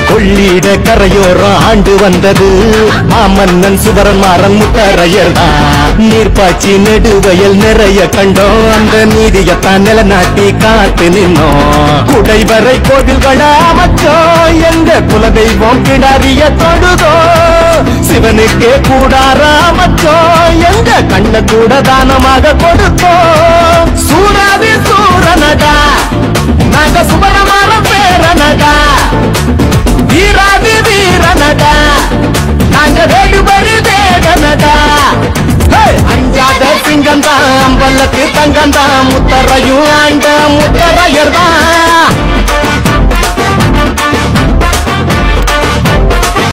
கொள்ளிட கரையோரம் ஆண்டு வந்தது மாமன்னன் சுவரன் மாறன் முத்தரையர் தான். நீர்ப்பாய்ச்சி நெடுவயல் நிறைய கண்டோம், அந்த நீதியத்தான் நிலநாட்டி காத்து நின்னோம். குடைவரை கோவில்கள அமைச்சோம், எங்க குலதெய்வம் கிடாரிய தொழுதோ. சிவனுக்கே கூடாரா அமைச்சோம், எங்க கண்ண கூட தானமாக கொடுத்தோம். சூடாதி சூரனடா நாங்க சுவரமான பேரனடா, வீராதி வீரனடா நாங்க வேடுபடி தேகனடா. அஞ்சாத சிங்கந்தான் வல்லக்கு தங்கந்தான் முத்தரையும் ஆண்ட முத்தரையர் தான்.